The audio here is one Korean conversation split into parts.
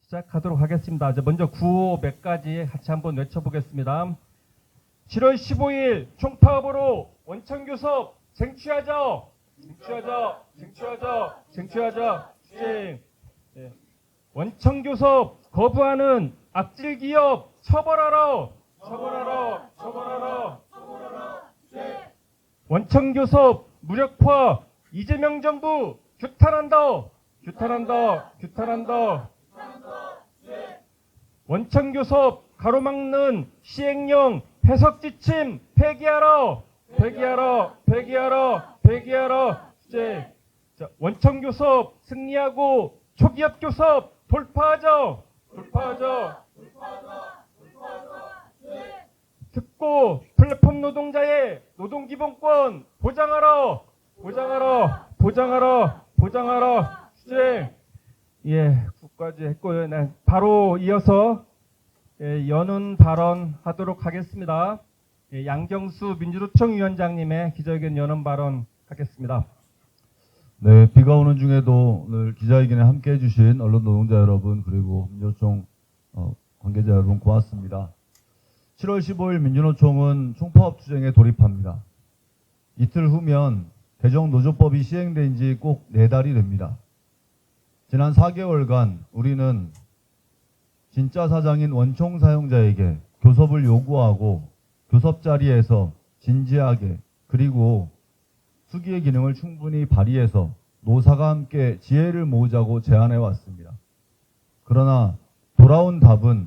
시작하도록 하겠습니다. 먼저 구호 몇 가지 같이 한번 외쳐보겠습니다. 7월 15일 총파업으로 원청교섭 쟁취하자. 쟁취하자. 쟁취하자. 쟁취하자. 쟁. 네. 원청교섭 거부하는 악질 기업 처벌하라. 처벌하라. 처벌하라. 처벌하라. 쟁. 원청교섭 무력화 이재명 정부 규탄한다. 규탄한다. 규탄한다. 원청교섭 가로막는 시행령 해석 지침 폐기하라. 폐기하라. 폐기하라. 폐기하라. 자, 원청교섭 승리하고 초기업 교섭 돌파하자. 돌파하자. 돌파하자. 돌파하자. 특고 플랫폼 노동자의 노동기본권 보장하라. 보장하라. 보장하라. 보장하라. 예, 국까지 했고요. 네, 바로 이어서 연훈 발언 하도록 하겠습니다. 양경수 민주노총 위원장님의 기자회견 연훈 발언 하겠습니다. 네, 비가 오는 중에도 오늘 기자회견에 함께 해주신 언론 노동자 여러분 그리고 민주노총 관계자 여러분 고맙습니다. 7월 15일 민주노총은 총파업 투쟁에 돌입합니다. 이틀 후면 개정 노조법이 시행된 지 꼭 4달이 됩니다. 지난 4개월간 우리는 진짜 사장인 원총 사용자에게 교섭을 요구하고 교섭 자리에서 진지하게 그리고 수기의 기능을 충분히 발휘해서 노사가 함께 지혜를 모으자고 제안해 왔습니다. 그러나 돌아온 답은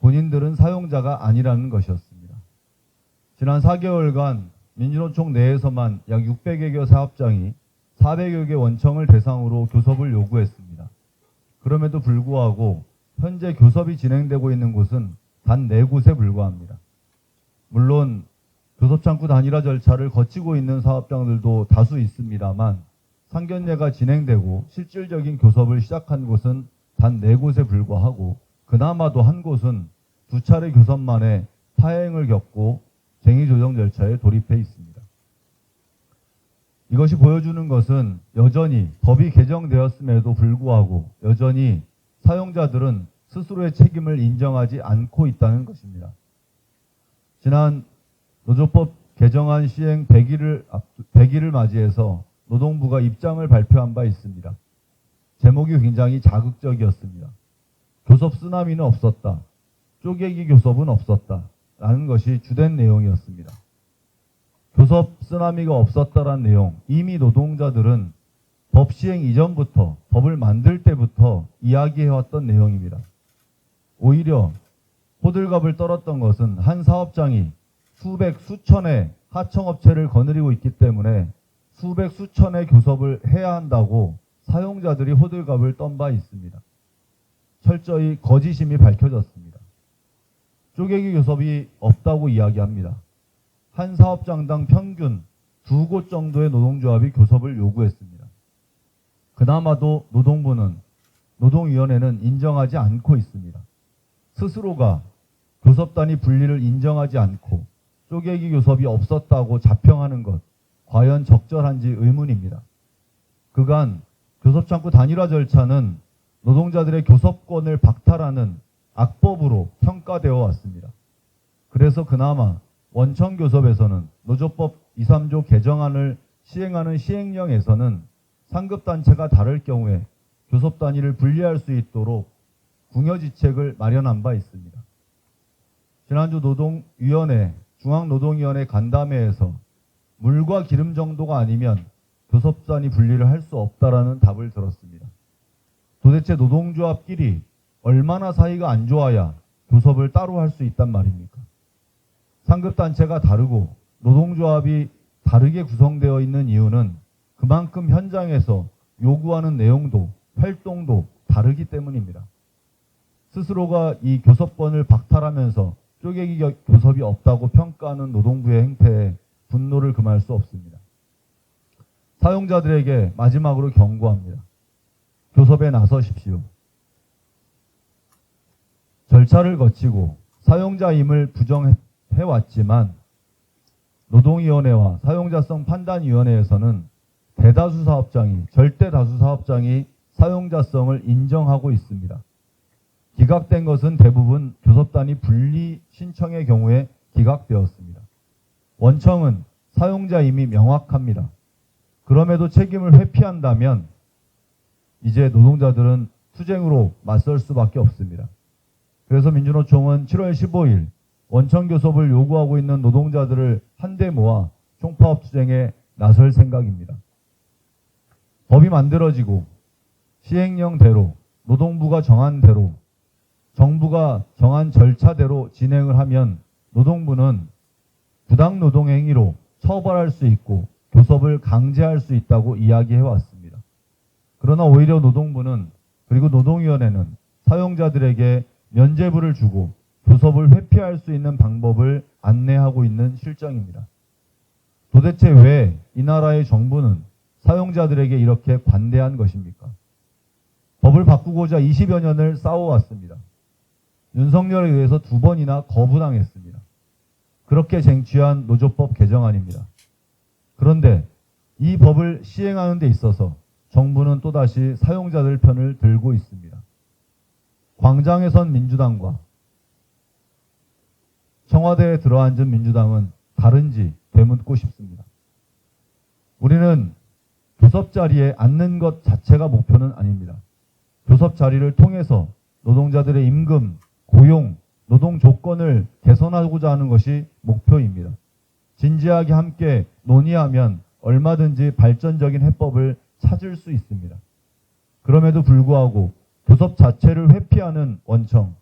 본인들은 사용자가 아니라는 것이었습니다. 지난 4개월간 민주노총 내에서만 약 600여개 사업장이 400여 개 원청을 대상으로 교섭을 요구했습니다. 그럼에도 불구하고 현재 교섭이 진행되고 있는 곳은 단 4곳에 불과합니다. 물론 교섭창구 단일화 절차를 거치고 있는 사업장들도 다수 있습니다만 상견례가 진행되고 실질적인 교섭을 시작한 곳은 단 4곳에 불과하고 그나마도 한 곳은 2차례 교섭만에 파행을 겪고 쟁의 조정 절차에 돌입해 있습니다. 이것이 보여주는 것은 여전히 법이 개정되었음에도 불구하고 여전히 사용자들은 스스로의 책임을 인정하지 않고 있다는 것입니다. 지난 노조법 개정안 시행 100일을 맞이해서 노동부가 입장을 발표한 바 있습니다. 제목이 굉장히 자극적이었습니다. 교섭 쓰나미는 없었다. 쪼개기 교섭은 없었다. 라는 것이 주된 내용이었습니다. 교섭 쓰나미가 없었다란 내용, 이미 노동자들은 법 시행 이전부터, 법을 만들 때부터 이야기해왔던 내용입니다. 오히려 호들갑을 떨었던 것은 한 사업장이 수백, 수천의 하청업체를 거느리고 있기 때문에 수백, 수천의 교섭을 해야 한다고 사용자들이 호들갑을 떤 바 있습니다. 철저히 거짓임이 밝혀졌습니다. 쪼개기 교섭이 없다고 이야기합니다. 한 사업장당 평균 2곳 정도의 노동조합이 교섭을 요구했습니다. 그나마도 노동위원회는 인정하지 않고 있습니다. 스스로가 교섭단위 분리를 인정하지 않고 쪼개기 교섭이 없었다고 자평하는 것, 과연 적절한지 의문입니다. 그간 교섭창구 단일화 절차는 노동자들의 교섭권을 박탈하는 악법으로 평가되어 왔습니다. 그래서 그나마 원청교섭에서는 노조법 2, 3조 개정안을 시행하는 시행령에서는 상급단체가 다를 경우에 교섭단위를 분리할 수 있도록 궁여지책을 마련한 바 있습니다. 지난주 노동위원회, 중앙노동위원회 간담회에서 물과 기름 정도가 아니면 교섭단위 분리를 할 수 없다라는 답을 들었습니다. 도대체 노동조합끼리 얼마나 사이가 안 좋아야 교섭을 따로 할 수 있단 말입니까? 상급단체가 다르고 노동조합이 다르게 구성되어 있는 이유는 그만큼 현장에서 요구하는 내용도 활동도 다르기 때문입니다. 스스로가 이 교섭권을 박탈하면서 쪼개기 교섭이 없다고 평가하는 노동부의 행태에 분노를 금할 수 없습니다. 사용자들에게 마지막으로 경고합니다. 교섭에 나서십시오. 절차를 거치고 사용자임을 부정해왔지만 노동위원회와 사용자성 판단위원회에서는 절대 다수 사업장이 사용자성을 인정하고 있습니다. 기각된 것은 대부분 교섭단위 분리 신청의 경우에 기각되었습니다. 원청은 사용자임이 명확합니다. 그럼에도 책임을 회피한다면 이제 노동자들은 투쟁으로 맞설 수밖에 없습니다. 그래서 민주노총은 7월 15일 원청교섭을 요구하고 있는 노동자들을 한데 모아 총파업 투쟁에 나설 생각입니다. 법이 만들어지고 시행령대로 노동부가 정한 대로 정부가 정한 절차대로 진행을 하면 노동부는 부당 노동 행위로 처벌할 수 있고 교섭을 강제할 수 있다고 이야기해 왔습니다. 그러나 오히려 노동부는 그리고 노동위원회는 사용자들에게 면죄부를 주고 교섭을 회피할 수 있는 방법을 안내하고 있는 실정입니다. 도대체 왜 이 나라의 정부는 사용자들에게 이렇게 관대한 것입니까? 법을 바꾸고자 20여 년을 싸워왔습니다. 윤석열에 의해서 2번이나 거부당했습니다. 그렇게 쟁취한 노조법 개정안입니다. 그런데 이 법을 시행하는 데 있어서 정부는 또다시 사용자들 편을 들고 있습니다. 광장에 선 민주당과 청와대에 들어앉은 민주당은 다른지 되묻고 싶습니다. 우리는 교섭 자리에 앉는 것 자체가 목표는 아닙니다. 교섭 자리를 통해서 노동자들의 임금, 고용, 노동 조건을 개선하고자 하는 것이 목표입니다. 진지하게 함께 논의하면 얼마든지 발전적인 해법을 찾을 수 있습니다. 그럼에도 불구하고 교섭 자체를 회피하는 원청,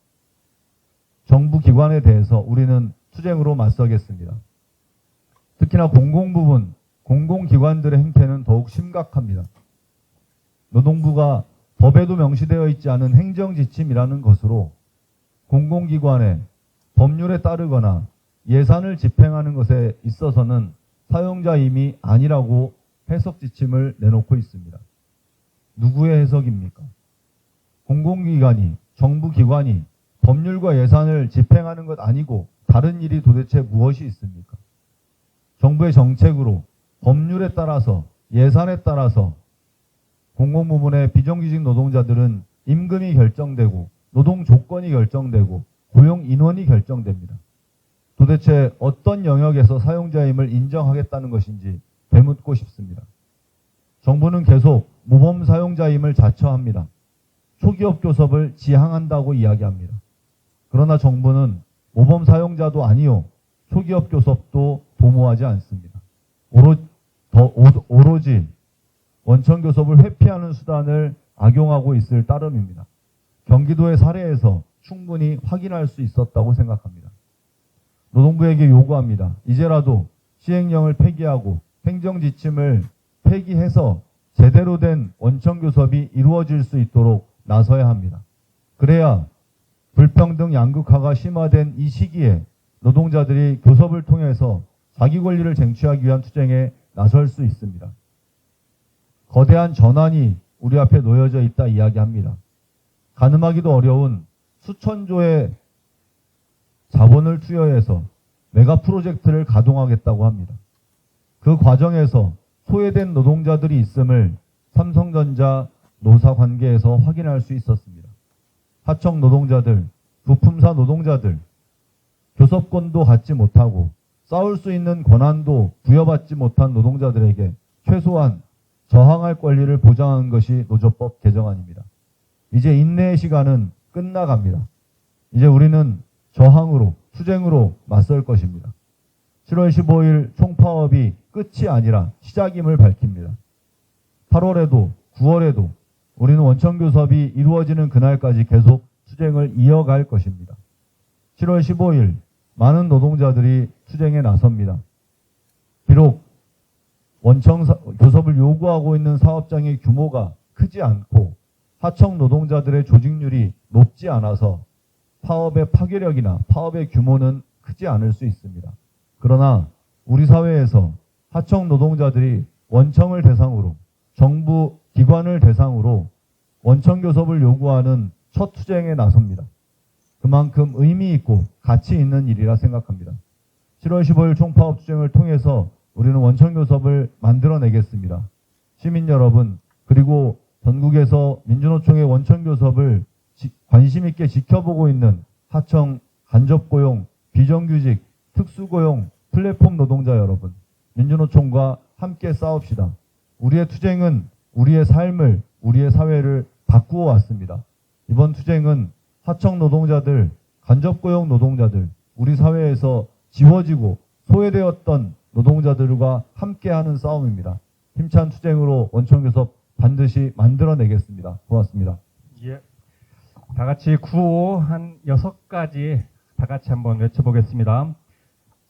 정부 기관에 대해서 우리는 투쟁으로 맞서겠습니다. 특히나 공공부문, 공공기관들의 행태는 더욱 심각합니다. 노동부가 법에도 명시되어 있지 않은 행정지침이라는 것으로 공공기관의 법률에 따르거나 예산을 집행하는 것에 있어서는 사용자임이 아니라고 해석지침을 내놓고 있습니다. 누구의 해석입니까? 공공기관이, 정부기관이 법률과 예산을 집행하는 것 아니고 다른 일이 도대체 무엇이 있습니까? 정부의 정책으로 법률에 따라서 예산에 따라서 공공부문의 비정규직 노동자들은 임금이 결정되고 노동 조건이 결정되고 고용 인원이 결정됩니다. 도대체 어떤 영역에서 사용자임을 인정하겠다는 것인지 되묻고 싶습니다. 정부는 계속 모범 사용자임을 자처합니다. 초기업 교섭을 지향한다고 이야기합니다. 그러나 정부는 모범 사용자도 아니요 초기업 교섭도 도모하지 않습니다. 오로지 원청 교섭을 회피하는 수단을 악용하고 있을 따름입니다. 경기도의 사례에서 충분히 확인할 수 있었다고 생각합니다. 노동부에게 요구합니다. 이제라도 시행령을 폐기하고 행정지침을 폐기해서 제대로 된 원청 교섭이 이루어질 수 있도록 나서야 합니다. 그래야 불평등 양극화가 심화된 이 시기에 노동자들이 교섭을 통해서 자기 권리를 쟁취하기 위한 투쟁에 나설 수 있습니다. 거대한 전환이 우리 앞에 놓여져 있다 이야기합니다. 가늠하기도 어려운 수천조의 자본을 투여해서 메가 프로젝트를 가동하겠다고 합니다. 그 과정에서 소외된 노동자들이 있음을 삼성전자 노사 관계에서 확인할 수 있었습니다. 하청 노동자들, 부품사 노동자들, 교섭권도 갖지 못하고 싸울 수 있는 권한도 부여받지 못한 노동자들에게 최소한 저항할 권리를 보장하는 것이 노조법 개정안입니다. 이제 인내의 시간은 끝나갑니다. 이제 우리는 저항으로, 투쟁으로 맞설 것입니다. 7월 15일 총파업이 끝이 아니라 시작임을 밝힙니다. 8월에도 9월에도 우리는 원청교섭이 이루어지는 그날까지 계속 투쟁을 이어갈 것입니다. 7월 15일 많은 노동자들이 투쟁에 나섭니다. 비록 원청교섭을 요구하고 있는 사업장의 규모가 크지 않고 하청 노동자들의 조직률이 높지 않아서 파업의 파괴력이나 파업의 규모는 크지 않을 수 있습니다. 그러나 우리 사회에서 하청 노동자들이 원청을 대상으로 정부 기관을 대상으로 원청교섭을 요구하는 첫 투쟁에 나섭니다. 그만큼 의미 있고 가치 있는 일이라 생각합니다. 7월 15일 총파업 투쟁을 통해서 우리는 원청교섭을 만들어내겠습니다. 시민 여러분 그리고 전국에서 민주노총의 원청교섭을 관심 있게 지켜보고 있는 하청, 간접고용, 비정규직, 특수고용, 플랫폼 노동자 여러분, 민주노총과 함께 싸웁시다. 우리의 투쟁은 우리의 삶을, 우리의 사회를 바꾸어 왔습니다. 이번 투쟁은 하청 노동자들, 간접고용 노동자들, 우리 사회에서 지워지고 소외되었던 노동자들과 함께하는 싸움입니다. 힘찬 투쟁으로 원청교섭 반드시 만들어내겠습니다. 고맙습니다. 예. 다 같이 구호 한 6가지 다 같이 한번 외쳐보겠습니다.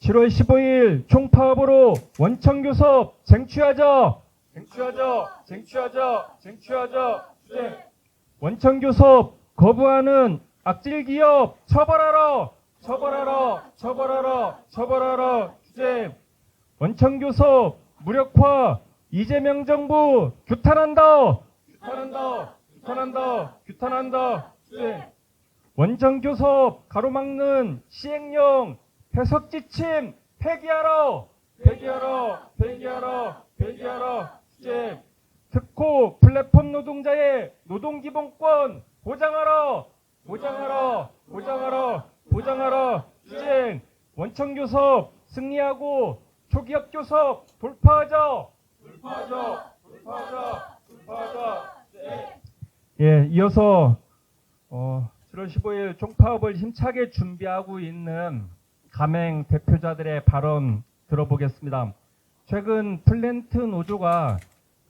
7월 15일 총파업으로 원청교섭 쟁취하자! 쟁취하자! 쟁취하자! 쟁취하자! 투쟁! 원청교섭 거부하는 악질기업 처벌하라! 처벌하라! 처벌하라! 처벌하라! 투쟁! 원청교섭 무력화 이재명 정부 규탄한다! 규탄한다! 규탄한다! 규탄한다! 투쟁! 원청교섭 가로막는 시행령 해석 지침 폐기하라! 폐기하라! 폐기하라! 폐기하라! 투쟁! 특호 플랫폼 노동자의 노동기본권 보장하라! 보장하라! 보장하라! 보장하라! 투쟁! 원청교섭 승리하고 초기업교섭 돌파하자! 돌파하자! 돌파하자! 돌파하자! 예, 이어서 7월 15일 총파업을 힘차게 준비하고 있는 가맹 대표자들의 발언 들어보겠습니다. 최근 플랜트 노조가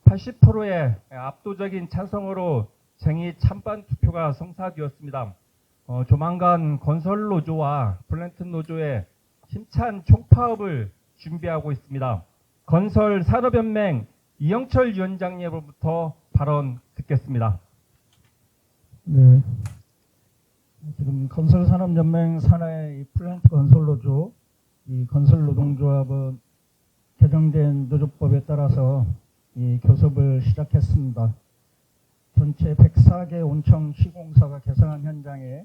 80%의 압도적인 찬성으로 쟁의 찬반 투표가 성사되었습니다. 조만간 건설 노조와 플랜트 노조의 힘찬 총파업을 준비하고 있습니다. 건설 산업연맹 이영철 위원장님으로부터 발언 듣겠습니다. 네. 지금 건설산업연맹 산하의 이 플랜트 건설노조, 이 건설노동조합은 개정된 노조법에 따라서 이 교섭을 시작했습니다. 전체 104개 온청 시공사가 개성한 현장에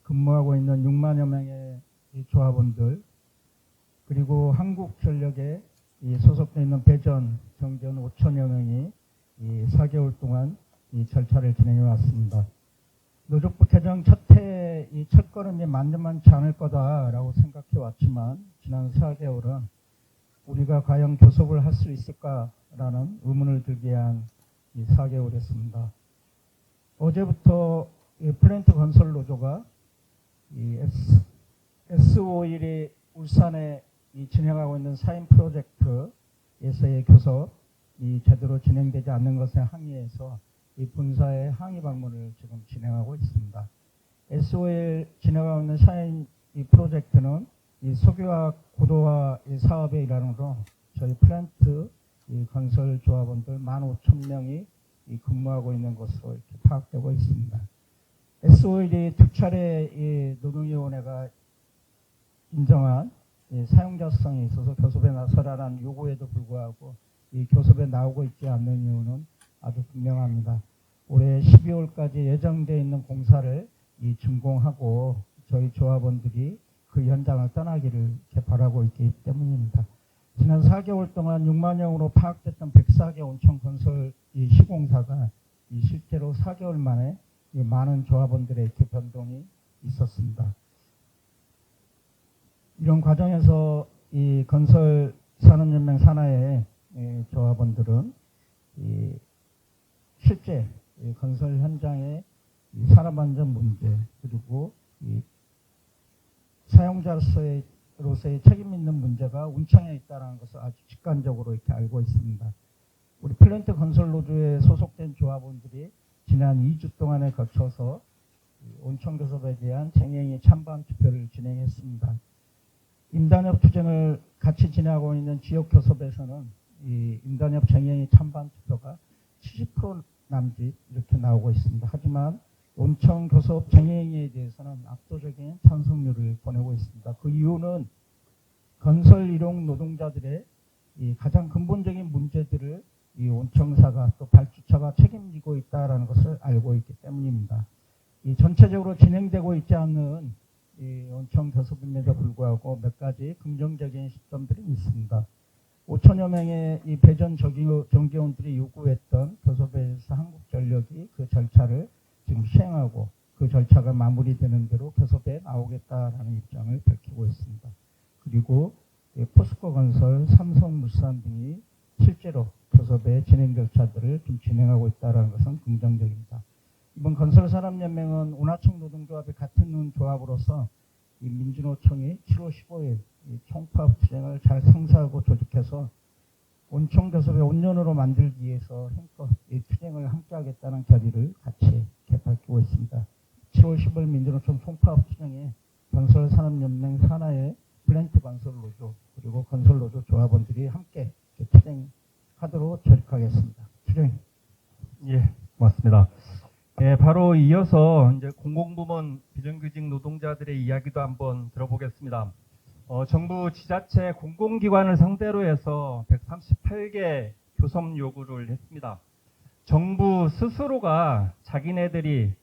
근무하고 있는 6만여 명의 이 조합원들, 그리고 한국전력에 이 소속되어 있는 배전, 정전 5천여 명이 이 4개월 동안 이 절차를 진행해 왔습니다. 노조법 개정 첫해 이 첫걸음이 만만치 않을 거다라고 생각해 왔지만 지난 4개월은 우리가 과연 교섭을 할 수 있을까라는 의문을 들게 한 이 4개월이었습니다. 어제부터 이 플랜트 건설 노조가 이 S51이 울산에 이 진행하고 있는 사인 프로젝트에서의 교섭이 제대로 진행되지 않는 것에 항의해서 이 본사에 항의 방문을 지금 진행하고 있습니다. S51 진행하고 있는 사인 이 프로젝트는 이 석유화학 고도화 이 사업의 일환으로 저희 플랜트 이 건설 조합원들 15,000명이 이 근무하고 있는 것으로 이렇게 파악되고 있습니다. S51이 두 차례 이 노동위원회가 인정한 이 사용자성이 있어서 교섭에 나서라는 요구에도 불구하고 이 교섭에 나오고 있지 않는 이유는 아주 분명합니다. 올해 12월까지 예정되어 있는 공사를 이 준공하고 저희 조합원들이 그 현장을 떠나기를 이렇게 바라고 있기 때문입니다. 지난 4개월 동안 6만형으로 파악됐던 104개 온천 건설 이 시공사가 이 실제로 4개월 만에 이 많은 조합원들의 이렇게 변동이 있었습니다. 이런 과정에서 이 건설 산업연맹 산하의 조합원들은 이 실제 이 건설 현장의 이 산업안전 문제, 그리고 이 사용자로서의 책임 있는 문제가 운창에 있다는 것을 아주 직관적으로 이렇게 알고 있습니다. 우리 플랜트 건설 노조에 소속된 조합원들이 지난 2주 동안에 거쳐서 온천 교섭에 대한 쟁행의 찬반 투표를 진행했습니다. 임단협 투쟁을 같이 진행하고 있는 지역 교섭에서는 이 임단협 쟁행의 찬반 투표가 70% 남짓 이렇게 나오고 있습니다. 하지만 온천 교섭 쟁행에 대해서는 압도적인 찬성률을 보내고 있습니다. 그 이유는 건설 일용 노동자들의 이 가장 근본적인 문제들을 이 온청사가 또 발주처가 책임지고 있다는 것을 알고 있기 때문입니다. 이 전체적으로 진행되고 있지 않는 이 온청 교섭임에도 불구하고 몇 가지 긍정적인 시점들이 있습니다. 5천여 명의 이 배전 정기원들이 요구했던 교섭에서 한국전력이 그 절차를 지금 시행하고 그 절차가 마무리되는 대로 교섭에 나오겠다라는 입장을 밝히고 있습니다. 그리고 포스코 건설, 삼성물산 등이 실제로 교섭의 진행 절차들을 좀 진행하고 있다는 것은 긍정적입니다. 이번 건설산업연맹은 운하청 노동조합의 같은 조합으로서 이 민주노총이 7월 15일 이 총파업 투쟁을 잘 성사하고 조직해서 온총교섭의 온전으로 만들기 위해서 힘껏 이 투쟁을 함께하겠다는 결의를 같이 밝히고 있습니다. 7월 15일 민주노총 총파업 투쟁에 건설산업연맹 산하의 플랜트 건설노조 그리고 건설노조 조합원들이 함께 투쟁하도록 조력하겠습니다. 투쟁. 예, 고맙습니다. 예, 바로 이어서 이제 공공부문 비정규직 노동자들의 이야기도 한번 들어보겠습니다. 정부 지자체 공공기관을 상대로 해서 138개 교섭 요구를 했습니다. 정부 스스로가 자기네들이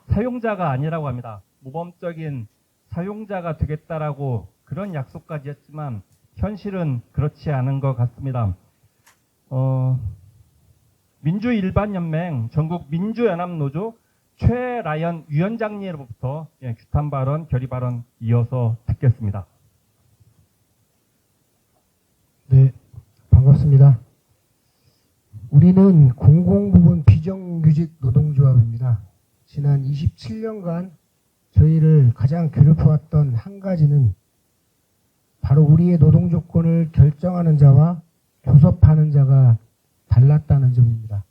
사용자가 아니라고 합니다. 모범적인 사용자가 되겠다라고 그런 약속까지 했지만 현실은 그렇지 않은 것 같습니다. 민주일반연맹 전국 민주연합노조 최라연 위원장님으로부터 규탄 발언, 결의 발언 이어서 듣겠습니다. 네, 반갑습니다. 우리는 공공부문 비정규직 노동조합입니다. 지난 27년간 저희를 가장 괴롭혀왔던 한 가지는 바로 우리의 노동 조건을 결정하는 자와 교섭하는 자가 달랐다는 점입니다.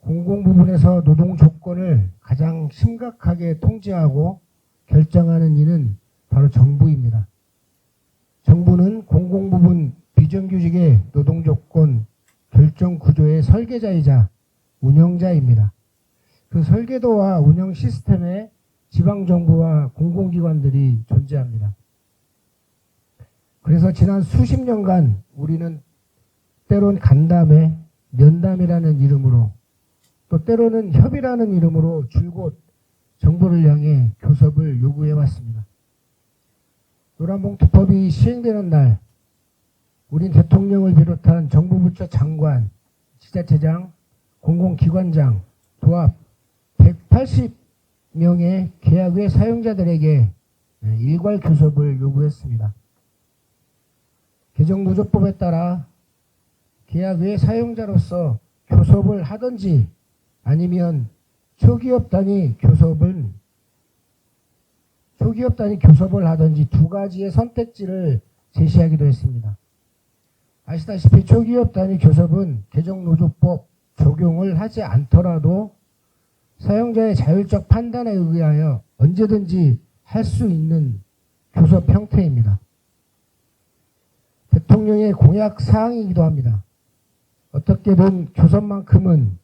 공공부문에서 노동 조건을 가장 심각하게 통제하고 결정하는 이는 바로 정부입니다. 정부는 공공부문 비정규직의 노동 조건 결정 구조의 설계자이자 운영자입니다. 그 설계도와 운영 시스템에 지방정부와 공공기관들이 존재합니다. 그래서 지난 수십 년간 우리는 때론 간담회, 면담이라는 이름으로 또 때로는 협의라는 이름으로 줄곧 정부를 향해 교섭을 요구해왔습니다. 노란봉투법이 시행되는 날 우린 대통령을 비롯한 정부 부처 장관, 지자체장, 공공기관장, 도합 180명의 계약외 사용자들에게 일괄 교섭을 요구했습니다. 개정노조법에 따라 계약외 사용자로서 교섭을 하든지 아니면 초기업 단위 교섭을 하든지 두 가지의 선택지를 제시하기도 했습니다. 아시다시피 초기업 단위 교섭은 개정노조법 적용을 하지 않더라도 사용자의 자율적 판단에 의하여 언제든지 할 수 있는 교섭 형태입니다. 대통령의 공약 사항이기도 합니다. 어떻게든 교섭만큼은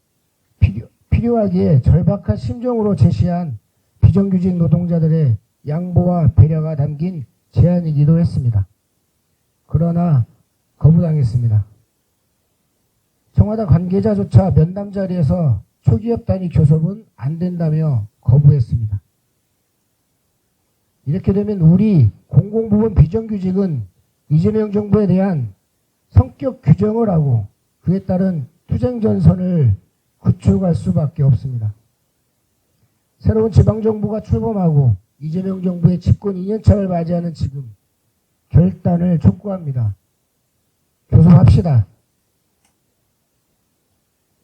필요하기에 절박한 심정으로 제시한 비정규직 노동자들의 양보와 배려가 담긴 제안이기도 했습니다. 그러나 거부당했습니다. 청와대 관계자조차 면담 자리에서 초기업 단위 교섭은 안 된다며 거부했습니다. 이렇게 되면 우리 공공부문 비정규직은 이재명 정부에 대한 성격 규정을 하고 그에 따른 투쟁 전선을 구축할 수밖에 없습니다. 새로운 지방정부가 출범하고 이재명 정부의 집권 2년차를 맞이하는 지금 결단을 촉구합니다. 교섭합시다.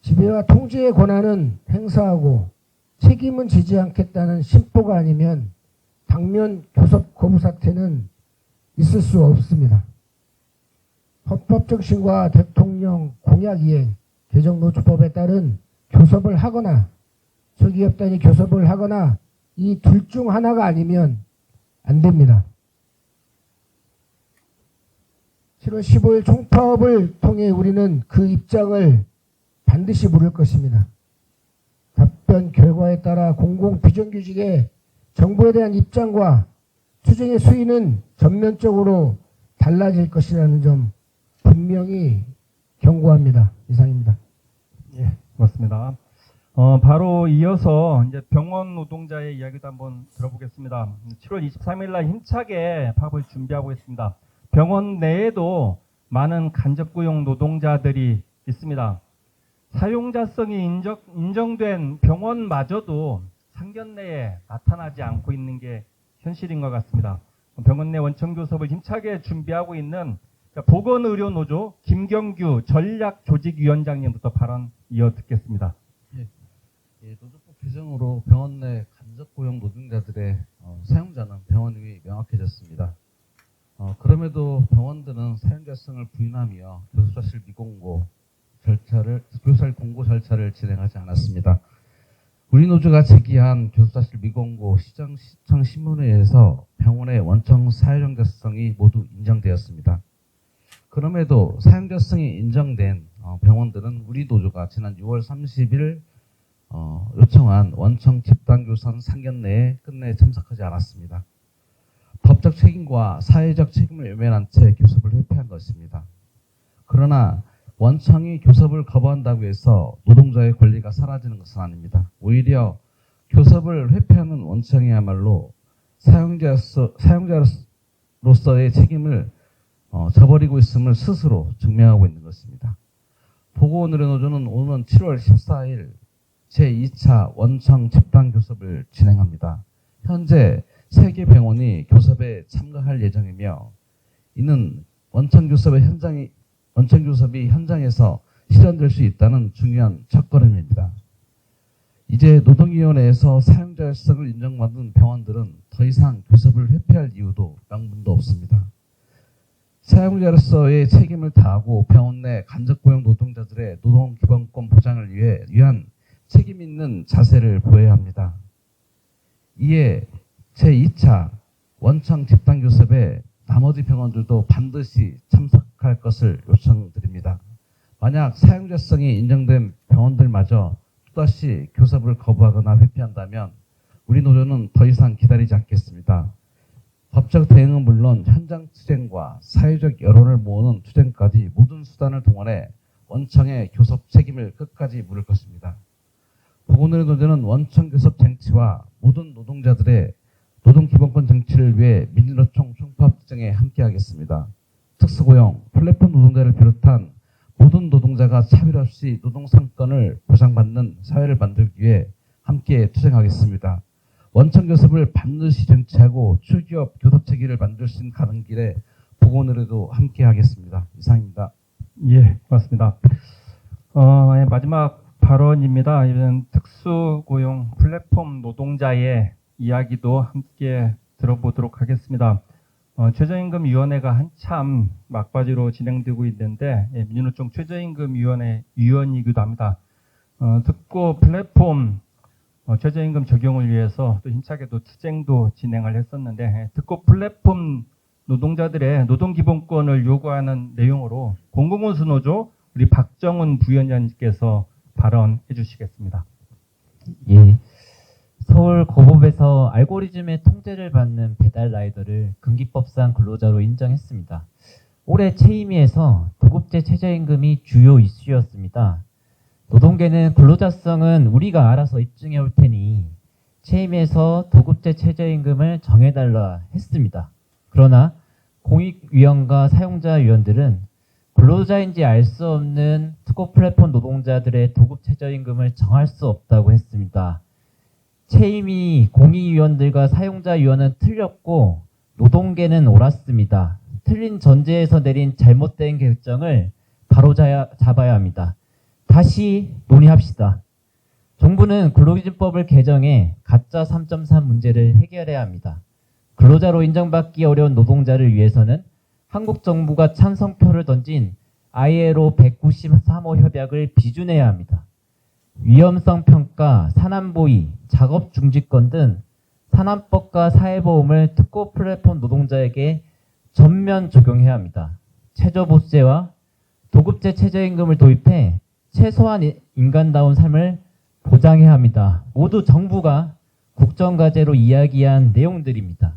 지배와 통제의 권한은 행사하고 책임은 지지 않겠다는 심보가 아니면 당면 교섭 거부 사태는 있을 수 없습니다. 헌법정신과 대통령 공약 이행, 개정노조법에 따른 교섭을 하거나 초기업 단위 교섭을 하거나 이 둘 중 하나가 아니면 안 됩니다. 7월 15일 총파업을 통해 우리는 그 입장을 반드시 물을 것입니다. 답변 결과에 따라 공공 비정규직의 정부에 대한 입장과 투쟁의 수위는 전면적으로 달라질 것이라는 점 분명히 경고합니다. 이상입니다. 예, 고맙습니다. 바로 이어서 이제 병원 노동자의 이야기도 한번 들어보겠습니다. 7월 23일 날 힘차게 파업을 준비하고 있습니다. 병원 내에도 많은 간접고용 노동자들이 있습니다. 사용자성이 인정된 병원마저도 상견 내에 나타나지 않고 있는 게 현실인 것 같습니다. 병원 내 원청교섭을 힘차게 준비하고 있는 보건의료노조 김경규 전략조직위원장님부터 발언 이어 듣겠습니다. 노조법 개정으로 병원 내 간접고용 노동자들의 사용자는 병원이 명확해졌습니다. 그럼에도 병원들은 사용자성을 부인하며 교섭사실 미공고 교섭사실 공고 절차를 진행하지 않았습니다. 우리 노조가 제기한 교섭사실 미공고 시청신문회에서 병원의 원청 사용자성이 모두 인정되었습니다. 그럼에도 사용자성이 인정된 병원들은 우리 노조가 지난 6월 30일 요청한 원청 집단교섭 상견례에 끝내 참석하지 않았습니다. 법적 책임과 사회적 책임을 외면한 채 교섭을 회피한 것입니다. 그러나 원청이 교섭을 거부한다고 해서 노동자의 권리가 사라지는 것은 아닙니다. 오히려 교섭을 회피하는 원청이야말로 사용자로서의 책임을 저버리고 있음을 스스로 증명하고 있는 것입니다. 보건의료노조는 오는 7월 14일 제2차 원청 집단교섭을 진행합니다. 현재 3개 병원이 교섭에 참가할 예정이며 이는 원청 교섭이 현장에서 실현될 수 있다는 중요한 첫걸음입니다. 이제 노동위원회에서 사용자성을 인정받은 병원들은 더 이상 교섭을 회피할 이유도 명분도 없습니다. 사용자로서의 책임을 다하고 병원 내 간접고용 노동자들의 노동기본권 보장을 위한 책임 있는 자세를 보여야 합니다. 이에 제2차 원청 집단교섭에 나머지 병원들도 반드시 참석할 것을 요청드립니다. 만약 사용자성이 인정된 병원들마저 또다시 교섭을 거부하거나 회피한다면 우리 노조는 더 이상 기다리지 않겠습니다. 법적 대응은 물론 현장 투쟁과 사회적 여론을 모으는 투쟁까지 모든 수단을 동원해 원청의 교섭 책임을 끝까지 물을 것입니다. 보건의료노조는 원청 교섭 쟁취와 모든 노동자들의 노동기본권 쟁취를 위해 민주노총 총파업투쟁에 함께하겠습니다. 특수고용, 플랫폼 노동자를 비롯한 모든 노동자가 차별 없이 노동상권을 보장받는 사회를 만들기 위해 함께 투쟁하겠습니다. 원청 교섭을 반드시 쟁취하고 추기업 교섭 체계를 만들 수 있는 가는 길에 보건의료도 함께하겠습니다. 이상입니다. 예, 고맙습니다. 마지막 발언입니다. 이번 특수고용 플랫폼 노동자의 이야기도 함께 들어보도록 하겠습니다. 최저임금위원회가 한참 막바지로 진행되고 있는데 민주노총 최저임금위원회 위원이기도 합니다. 특고 플랫폼 최저임금 적용을 위해서 또 힘차게도 투쟁도 진행을 했었는데 특고 플랫폼 노동자들의 노동기본권을 요구하는 내용으로 공공운수노조 우리 박정훈 부위원장님께서 발언해 주시겠습니다. 예. 서울 고법에서 알고리즘의 통제를 받는 배달 라이더를 근기법상 근로자로 인정했습니다. 올해 최임위에서 도급제 최저임금이 주요 이슈였습니다. 노동계는 근로자성은 우리가 알아서 입증해 올 테니 최임위에서 도급제 최저임금을 정해달라 했습니다. 그러나 공익위원과 사용자위원들은 근로자인지 알 수 없는 특고 플랫폼 노동자들의 도급 최저임금을 정할 수 없다고 했습니다. 최임위 공익위원들과 사용자위원은 틀렸고 노동계는 옳았습니다. 틀린 전제에서 내린 잘못된 결정을 바로 잡아야 합니다. 다시 논의합시다. 정부는 근로기준법을 개정해 가짜 3.3 문제를 해결해야 합니다. 근로자로 인정받기 어려운 노동자를 위해서는 한국 정부가 찬성표를 던진 ILO 193호 협약을 비준해야 합니다. 위험성 평가, 산안보위, 작업중지권 등 산안법과 사회보험을 특고 플랫폼 노동자에게 전면 적용해야 합니다. 최저보세와 도급제 최저임금을 도입해 최소한 인간다운 삶을 보장해야 합니다. 모두 정부가 국정과제로 이야기한 내용들입니다.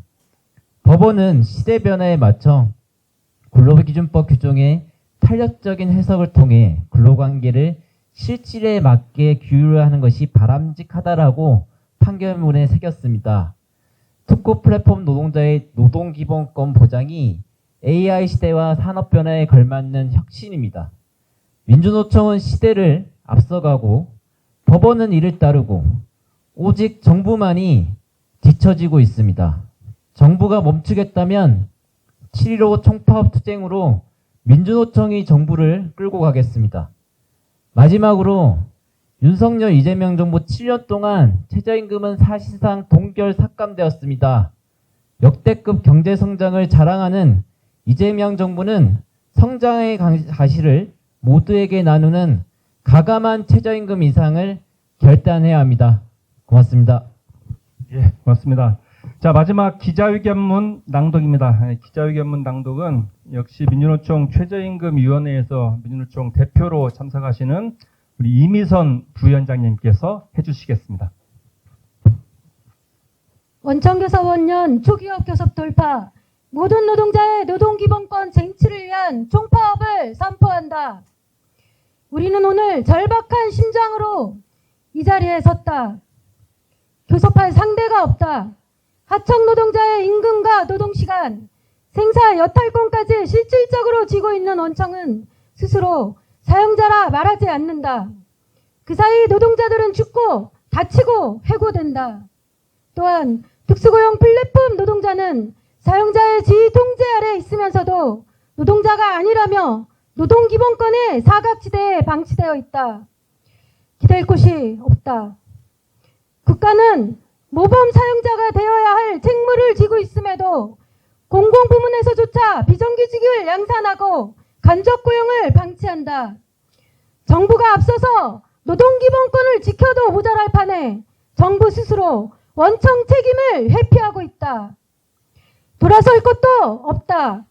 법원은 시대 변화에 맞춰 근로기준법 규정의 탄력적인 해석을 통해 근로관계를 실질에 맞게 규율하는 것이 바람직하다라고 판결문에 새겼습니다. 특고 플랫폼 노동자의 노동기본권 보장이 AI 시대와 산업 변화에 걸맞는 혁신입니다. 민주노총은 시대를 앞서가고 법원은 이를 따르고 오직 정부만이 뒤처지고 있습니다. 정부가 멈추겠다면 7.15 총파업 투쟁으로 민주노총이 정부를 끌고 가겠습니다. 마지막으로 윤석열 이재명 정부 7년 동안 최저임금은 사실상 동결 삭감되었습니다. 역대급 경제 성장을 자랑하는 이재명 정부는 성장의 가시를 모두에게 나누는 가감한 최저임금 인상을 결단해야 합니다. 고맙습니다. 예, 고맙습니다. 자, 마지막 기자회견문 낭독입니다. 기자회견문 낭독은 역시 민주노총 최저임금위원회에서 민주노총 대표로 참석하시는 우리 이미선 부위원장님께서 해주시겠습니다. 원청교섭 원년 초기업 교섭 돌파, 모든 노동자의 노동기본권 쟁취를 위한 총파업을 선포한다. 우리는 오늘 절박한 심정으로 이 자리에 섰다. 교섭할 상대가 없다. 하청 노동자의 임금과 노동시간, 생사 여탈권까지 실질적으로 쥐고 있는 원청은 스스로 사용자라 말하지 않는다. 그 사이 노동자들은 죽고 다치고 해고된다. 또한 특수고용 플랫폼 노동자는 사용자의 지휘 통제 아래 있으면서도 노동자가 아니라며 노동기본권의 사각지대에 방치되어 있다. 기댈 곳이 없다. 국가는 모범 사용자가 되어야 할 책무를 지고 있음에도 공공부문에서조차 비정규직을 양산하고 간접고용을 방치한다. 정부가 앞서서 노동기본권을 지켜도 모자랄 판에 정부 스스로 원청 책임을 회피하고 있다. 돌아설 것도 없다.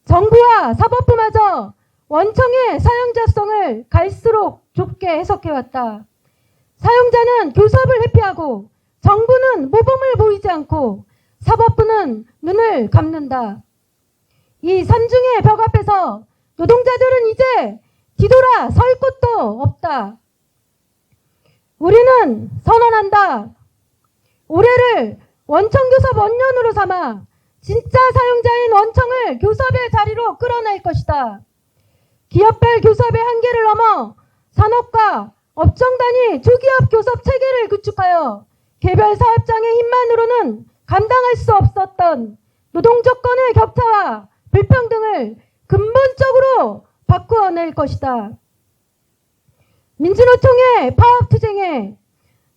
정부와 사법부마저 원청의 사용자성을 갈수록 좁게 해석해왔다. 사용자는 교섭을 회피하고 정부는 모범을 보이지 않고 사법부는 눈을 감는다. 이 산중의 벽 앞에서 노동자들은 이제 뒤돌아 설 곳도 없다. 우리는 선언한다. 올해를 원청교섭 원년으로 삼아 진짜 사용자인 원청을 교섭의 자리로 끌어낼 것이다. 기업별 교섭의 한계를 넘어 산업과 업종 단위 조기업 교섭 체계를 구축하여 개별 사업장의 힘만으로는 감당할 수 없었던 노동 조건의 격차와 불평등을 근본적으로 바꾸어낼 것이다. 민주노총의 파업투쟁에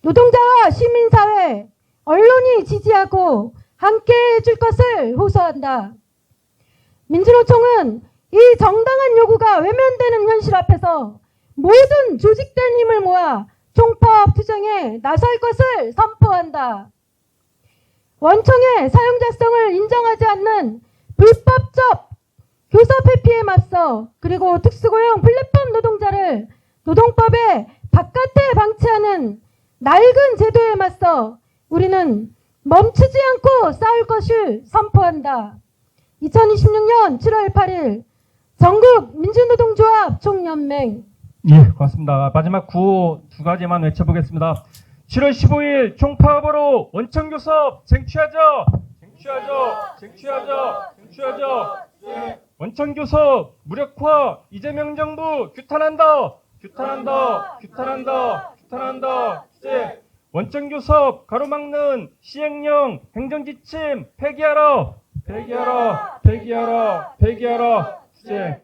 노동자와 시민사회, 언론이 지지하고 함께해 줄 것을 호소한다. 민주노총은 이 정당한 요구가 외면되는 현실 앞에서 모든 조직된 힘을 모아 총파업 투쟁에 나설 것을 선포한다. 원청의 사용자성을 인정하지 않는 불법적 교섭 회피에 맞서 그리고 특수고용 플랫폼 노동자를 노동법의 바깥에 방치하는 낡은 제도에 맞서 우리는 멈추지 않고 싸울 것을 선포한다. 2026년 7월 8일 전국 민주노동조합 총연맹. 예, 고맙습니다. 마지막 구호 두 가지만 외쳐보겠습니다. 7월 15일 총파업으로 원청교섭 쟁취하자! 쟁취하자! 쟁취하자! 쟁취하자! 원청교섭 무력화 이재명 정부 규탄한다! 규탄한다! 규탄한다! 규탄한다! 이제 원청교섭 가로막는 시행령 행정지침 폐기하라! 폐기하라! 폐기하라! 폐기하라! 이제